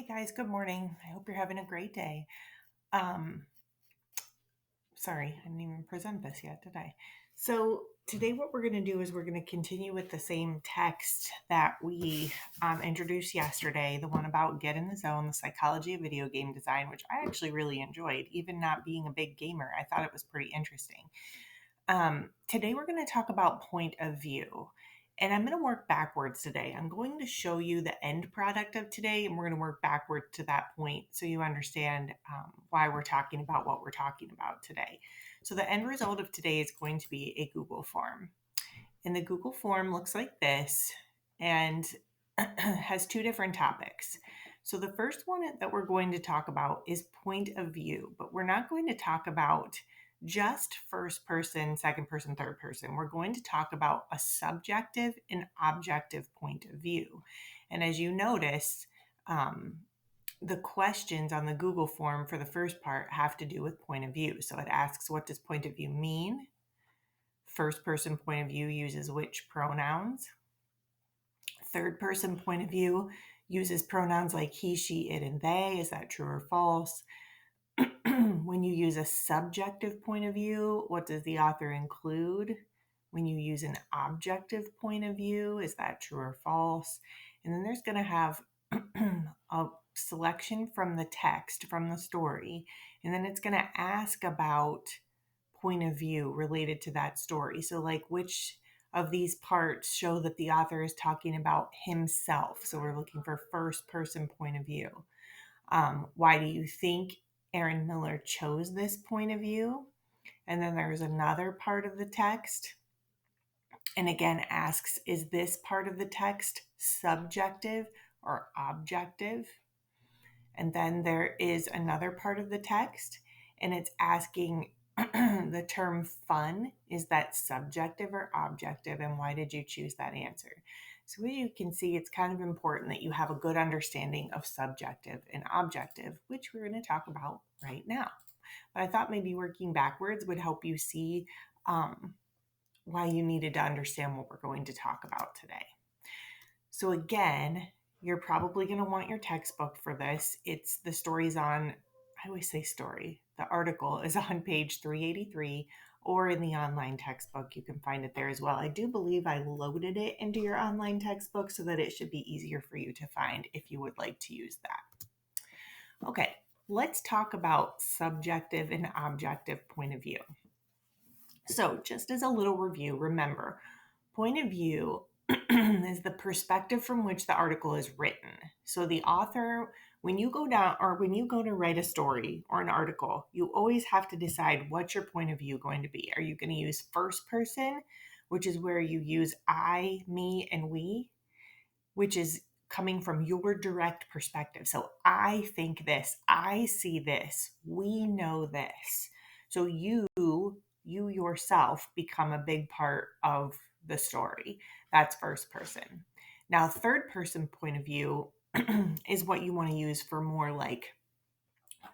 Hey guys, good morning. I hope you're having a great day. Um, Sorry, I didn't even present this yet, did I? So today what we're going to do is we're going to continue with the same text that we introduced yesterday, the one about Get in the Zone, the psychology of video game design, which I actually really enjoyed, even not being a big gamer. I thought it was pretty interesting. Today we're going to talk about point of view. And I'm going to work backwards today. I'm going to show you the end product of today, and we're going to work backward to that point so you understand why we're talking about what we're talking about today. So, the end result of today is going to be a Google form. And the Google form looks like this and has two different topics. So, the first one that we're going to talk about is point of view, but we're not going to talk about just first person, second person, third person. We're going to talk about a subjective and objective point of view. And as you notice, the questions on the Google form for the first part have to do with point of view. So it asks, what does point of view mean? First person point of view uses which pronouns? Third person point of view uses pronouns like he, she, it, and they. Is that true or false? When you use a subjective point of view, what does the author include? When you use an objective point of view, is that true or false? And then there's going to have a selection from the text, from the story, and then it's going to ask about point of view related to that story. So, like, which of these parts show that the author is talking about himself? So, we're looking for first person point of view. Why do you think Aaron Miller chose this point of view? And then there's another part of the text. And again, asks, is this part of the text subjective or objective? And then there is another part of the text, and it's asking the term fun, is that subjective or objective? And why did you choose that answer? So, as you can see, it's kind of important that you have a good understanding of subjective and objective, which we're going to talk about right now. But I thought maybe working backwards would help you see why you needed to understand what we're going to talk about today. So, again, you're probably going to want your textbook for this. It's the stories on, I always say story. The article is on page 383 or in the online textbook. You can find it there as well. I do believe I loaded it into your online textbook so that it should be easier for you to find if you would like to use that. Okay, let's talk about subjective and objective point of view. So, just as a little review, remember, point of view is the perspective from which the article is written. So the author, when you go down or when you go to write a story or an article, you always have to decide what's your point of view going to be. Are you going to use first person, which is where you use I, me, and we, which is coming from your direct perspective. So I think this, I see this, we know this. So you yourself become a big part of the story. That's first person. Now, third person point of view is what you want to use for more like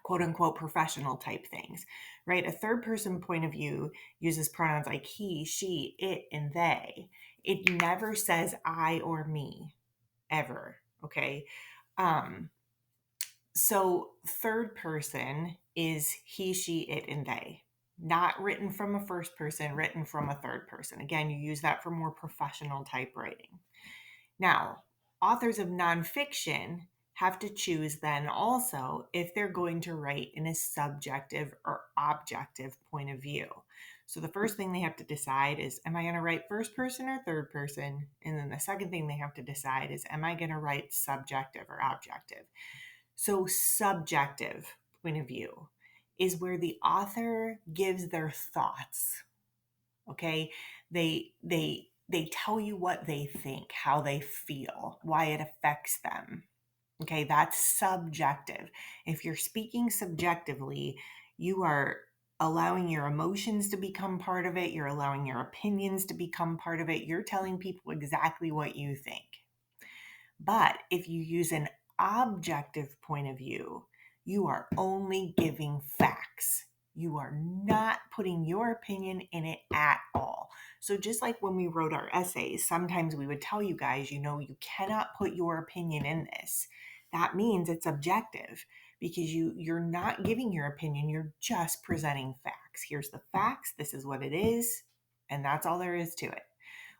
quote unquote professional type things, right? A third person point of view uses pronouns like he, she, it, and they. It never says I or me ever. Okay. Um, so third person is he, she, it, and they. Not written from a first person, written from a third person. Again, you use that for more professional type writing. Now, authors of nonfiction have to choose then also if they're going to write in a subjective or objective point of view. So the first thing they have to decide is, am I going to write first person or third person? And then the second thing they have to decide is, am I going to write subjective or objective? So subjective point of view is where the author gives their thoughts. Okay, they tell you what they think, how they feel, why it affects them. Okay, that's subjective. If you're speaking subjectively, you are allowing your emotions to become part of it, you're allowing your opinions to become part of it, you're telling people exactly what you think. But if you use an objective point of view, you are only giving facts. You are not putting your opinion in it at all. So, just like when we wrote our essays, sometimes we would tell you guys, you cannot put your opinion in this. that means it's objective because you're not giving your opinion, you're just presenting facts. Here's the facts, this is what it is, and that's all there is to it.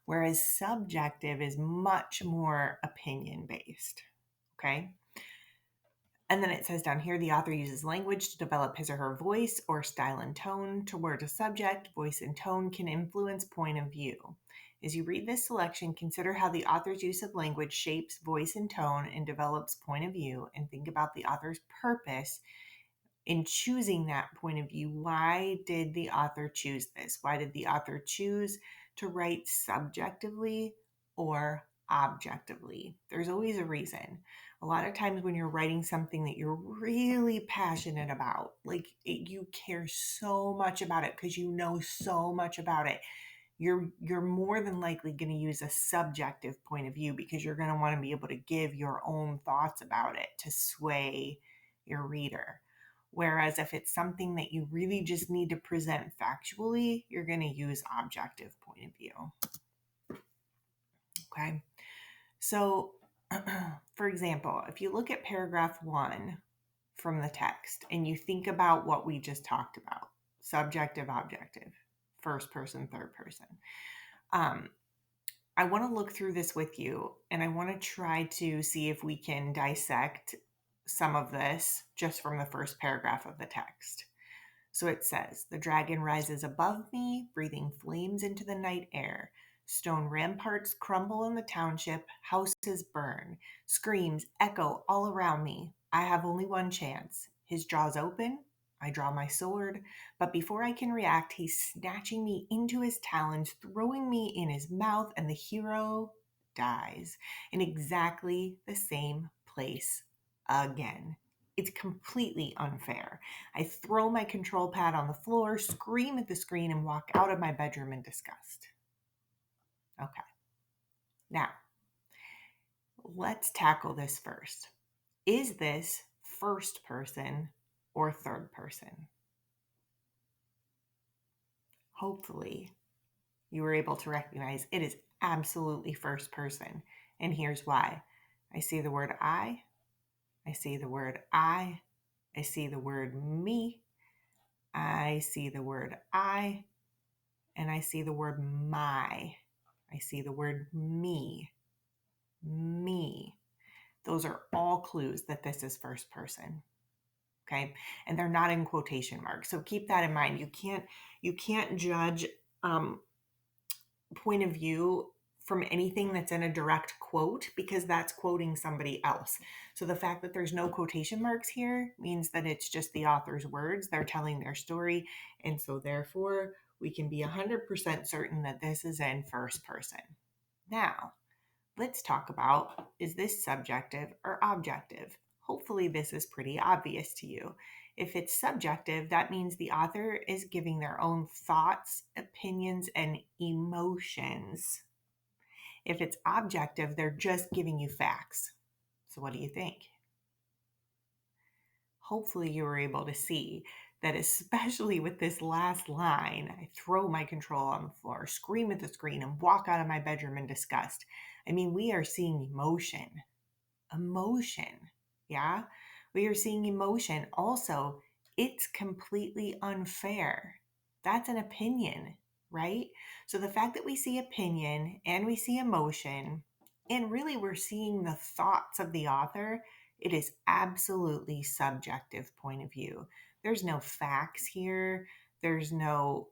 Whereas subjective is much more opinion based. Okay? And then it says down here, the author uses language to develop his or her voice or style and tone toward a subject. Voice and tone can influence point of view. As you read this selection, consider how the author's use of language shapes voice and tone and develops point of view, and think about the author's purpose in choosing that point of view. Why did the author choose this? Why did the author choose to write subjectively or objectively? There's always a reason. A lot of times when you're writing something that you're really passionate about, you care so much about it because you know so much about it, you're more than likely going to use a subjective point of view because you're going to want to be able to give your own thoughts about it to sway your reader. Whereas if it's something that you really just need to present factually, you're going to use objective point of view. Okay. So, for example, if you look at paragraph 1 from the text and you think about what we just talked about, subjective, objective, first person, third person. I want to look through this with you and I want to try to see if we can dissect some of this just from the first paragraph of the text. So it says, the dragon rises above me, breathing flames into the night air. Stone ramparts crumble in the township, houses burn, screams echo all around me. I have only one chance. His jaws open, I draw my sword, but before I can react, he's snatching me into his talons, throwing me in his mouth, and the hero dies in exactly the same place again. It's completely unfair. I throw my control pad on the floor, scream at the screen, and walk out of my bedroom in disgust. Okay. Now, let's tackle this first. Is this first person or third person? Hopefully, you were able to recognize it is absolutely first person. And here's why. I see the word I see the word I see the word me, I see the word I, and I see the word my. I see the word me. Me. Those are all clues that this is first person. Okay. And they're not in quotation marks. So keep that in mind. You can't judge point of view from anything that's in a direct quote because that's quoting somebody else. So the fact that there's no quotation marks here means that it's just the author's words. They're telling their story. And so therefore, we can be 100% certain that this is in first person. Now, let's talk about, is this subjective or objective? Hopefully this is pretty obvious to you. If it's subjective, that means the author is giving their own thoughts, opinions, and emotions. If it's objective, they're just giving you facts. So what do you think? Hopefully you were able to see that, especially with this last line, I throw my control on the floor, scream at the screen, and walk out of my bedroom in disgust. I mean, we are seeing emotion. Emotion. Yeah? We are seeing emotion. Also, it's completely unfair. That's an opinion, right? So the fact that we see opinion and we see emotion, and really we're seeing the thoughts of the author, it is absolutely subjective point of view. There's no facts here. There's no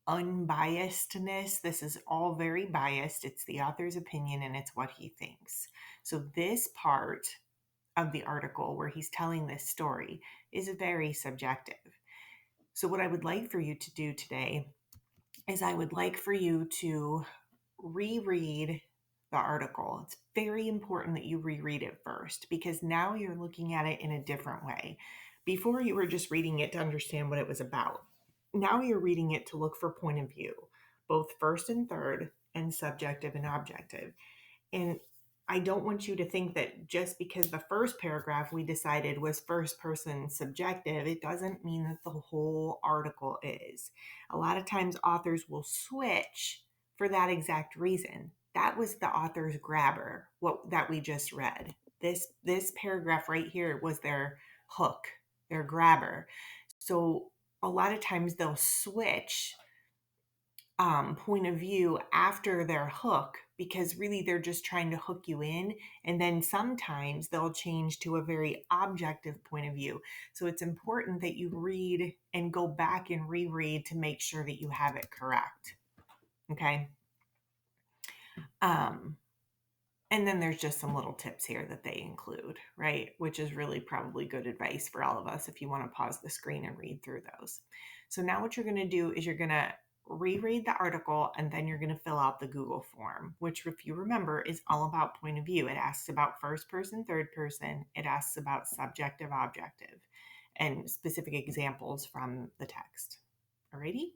unbiasedness. This is all very biased. It's the author's opinion and it's what he thinks. So this part of the article where he's telling this story is very subjective. So what I would like for you to do today is I would like for you to reread the article. It's very important that you reread it first because now you're looking at it in a different way. Before you were just reading it to understand what it was about. Now you're reading it to look for point of view, both first and third, and subjective and objective. And I don't want you to think that just because the first paragraph we decided was first person subjective, it doesn't mean that the whole article is. A lot of times authors will switch for that exact reason. That was the author's grabber, what that we just read. This paragraph right here was their hook, their grabber. So a lot of times they'll switch point of view after their hook because really they're just trying to hook you in. And then sometimes they'll change to a very objective point of view. So it's important that you read and go back and reread to make sure that you have it correct. Okay. Um, and then there's just some little tips here that they include, right? Which is really probably good advice for all of us if you want to pause the screen and read through those. So now what you're going to do is you're going to reread the article and then you're going to fill out the Google form, which if you remember is all about point of view. It asks about first person, third person. It asks about subjective, objective, and specific examples from the text. Alrighty?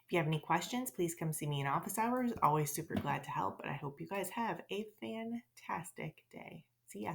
If you have any questions, please come see me in office hours. Always super glad to help, but I hope you guys have a fantastic day. See ya.